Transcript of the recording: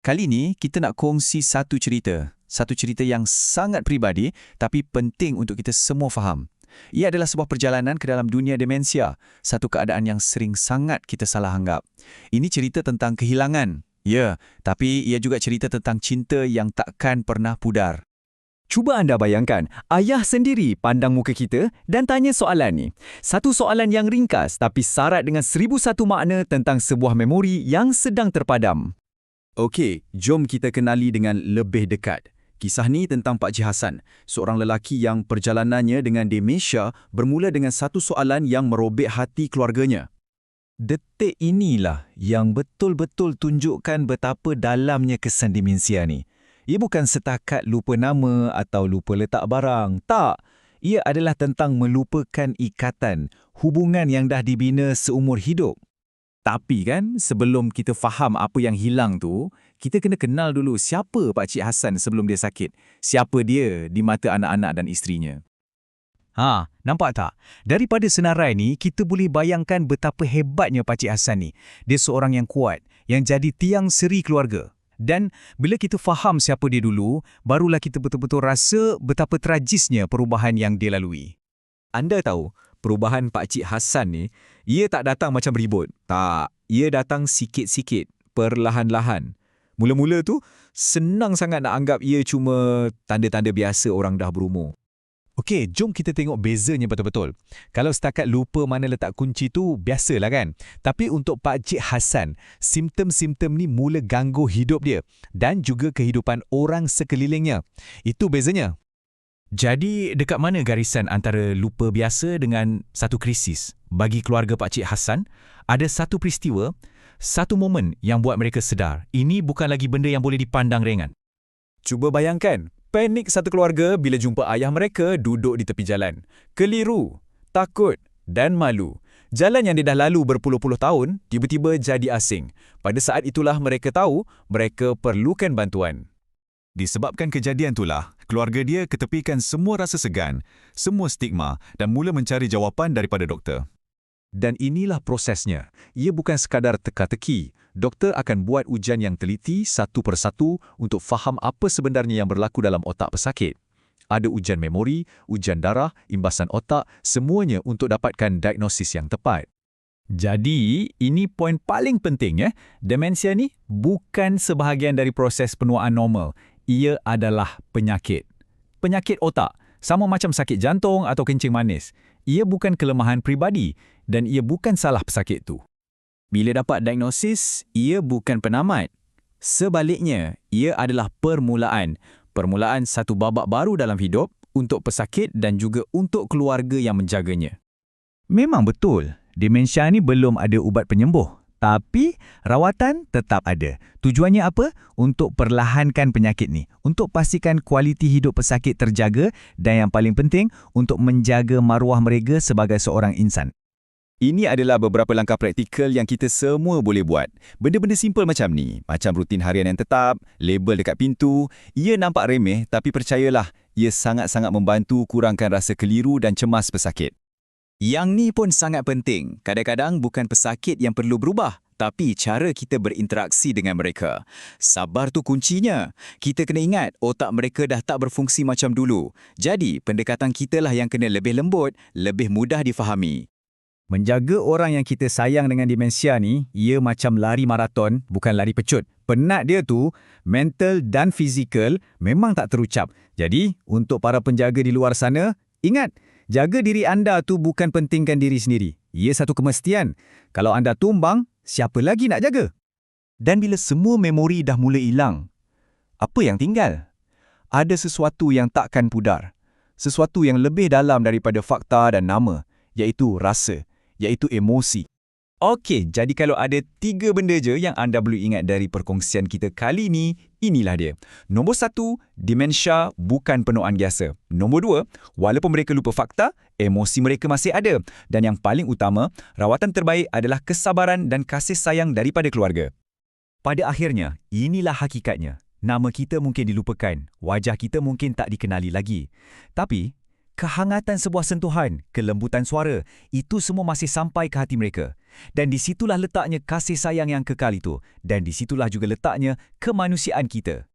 Kali ni kita nak kongsi satu cerita. Satu cerita yang sangat peribadi tapi penting untuk kita semua faham. Ia adalah sebuah perjalanan ke dalam dunia demensia, satu keadaan yang sering sangat kita salah anggap. Ini cerita tentang kehilangan. Ya, tapi ia juga cerita tentang cinta yang takkan pernah pudar. Cuba anda bayangkan, ayah sendiri pandang muka kita dan tanya soalan ni. Satu soalan yang ringkas tapi syarat dengan 1001 makna tentang sebuah memori yang sedang terpadam. Okey, jom kita kenali dengan lebih dekat. Kisah ni tentang Pak Cik Hassan, seorang lelaki yang perjalanannya dengan demensia bermula dengan satu soalan yang merobek hati keluarganya. Detik inilah yang betul-betul tunjukkan betapa dalamnya kesan demensia ni. Ia bukan setakat lupa nama atau lupa letak barang. Tak. Ia adalah tentang melupakan ikatan, hubungan yang dah dibina seumur hidup. Tapi kan, sebelum kita faham apa yang hilang tu, kita kena kenal dulu siapa Pak Cik Hassan sebelum dia sakit. Siapa dia di mata anak-anak dan isterinya. Nampak tak? Daripada senarai ni, kita boleh bayangkan betapa hebatnya Pak Cik Hassan ni. Dia seorang yang kuat, yang jadi tiang seri keluarga. Dan bila kita faham siapa dia dulu, barulah kita betul-betul rasa betapa tragisnya perubahan yang dia lalui. Anda tahu, perubahan Pak Cik Hassan ni, ia tak datang macam ribut. Tak, ia datang sikit-sikit, perlahan-lahan. Mula-mula tu, senang sangat nak anggap ia cuma tanda-tanda biasa orang dah berumur. Okey, jom kita tengok bezanya betul-betul. Kalau setakat lupa mana letak kunci tu, biasalah kan? Tapi untuk Pak Cik Hassan, simptom-simptom ni mula ganggu hidup dia dan juga kehidupan orang sekelilingnya. Itu bezanya. Jadi, dekat mana garisan antara lupa biasa dengan satu krisis? Bagi keluarga Pak Cik Hassan, ada satu peristiwa, satu momen yang buat mereka sedar. Ini bukan lagi benda yang boleh dipandang ringan. Cuba bayangkan, panik satu keluarga bila jumpa ayah mereka duduk di tepi jalan. Keliru, takut dan malu. Jalan yang dia dah lalu berpuluh-puluh tahun, tiba-tiba jadi asing. Pada saat itulah mereka tahu mereka perlukan bantuan. Disebabkan kejadian itulah, keluarga dia ketepikan semua rasa segan, semua stigma dan mula mencari jawapan daripada doktor. Dan inilah prosesnya. Ia bukan sekadar teka-teki. Doktor akan buat ujian yang teliti satu persatu untuk faham apa sebenarnya yang berlaku dalam otak pesakit. Ada ujian memori, ujian darah, imbasan otak, semuanya untuk dapatkan diagnosis yang tepat. Jadi, ini poin paling penting ya. Demensia ni bukan sebahagian dari proses penuaan normal. Ia adalah penyakit. Penyakit otak, sama macam sakit jantung atau kencing manis. Ia bukan kelemahan peribadi dan ia bukan salah pesakit tu. Bila dapat diagnosis, ia bukan penamat. Sebaliknya, ia adalah permulaan. Permulaan satu babak baru dalam hidup untuk pesakit dan juga untuk keluarga yang menjaganya. Memang betul, demensia ni belum ada ubat penyembuh. Tapi, rawatan tetap ada. Tujuannya apa? Untuk perlahankan penyakit ni. Untuk pastikan kualiti hidup pesakit terjaga dan yang paling penting, untuk menjaga maruah mereka sebagai seorang insan. Ini adalah beberapa langkah praktikal yang kita semua boleh buat. Benda-benda simple macam ni, macam rutin harian yang tetap, label dekat pintu, ia nampak remeh tapi percayalah, ia sangat-sangat membantu kurangkan rasa keliru dan cemas pesakit. Yang ni pun sangat penting. Kadang-kadang bukan pesakit yang perlu berubah, tapi cara kita berinteraksi dengan mereka. Sabar tu kuncinya. Kita kena ingat, otak mereka dah tak berfungsi macam dulu. Jadi, pendekatan kita lah yang kena lebih lembut, lebih mudah difahami. Menjaga orang yang kita sayang dengan demensia ni, ia macam lari maraton, bukan lari pecut. Penat dia tu, mental dan fizikal memang tak terucap. Jadi, untuk para penjaga di luar sana, ingat, jaga diri anda tu bukan pentingkan diri sendiri. Ia satu kemestian. Kalau anda tumbang, siapa lagi nak jaga? Dan bila semua memori dah mula hilang, apa yang tinggal? Ada sesuatu yang takkan pudar. Sesuatu yang lebih dalam daripada fakta dan nama, iaitu rasa, iaitu emosi. Okey, jadi kalau ada 3 benda je yang anda perlu ingat dari perkongsian kita kali ni, inilah dia. Nombor 1, demensia bukan penuaan biasa. Nombor 2, walaupun mereka lupa fakta, emosi mereka masih ada. Dan yang paling utama, rawatan terbaik adalah kesabaran dan kasih sayang daripada keluarga. Pada akhirnya, inilah hakikatnya. Nama kita mungkin dilupakan, wajah kita mungkin tak dikenali lagi. Tapi, kehangatan sebuah sentuhan, kelembutan suara, itu semua masih sampai ke hati mereka. Dan di situlah letaknya kasih sayang yang kekal itu. Dan di situlah juga letaknya kemanusiaan kita.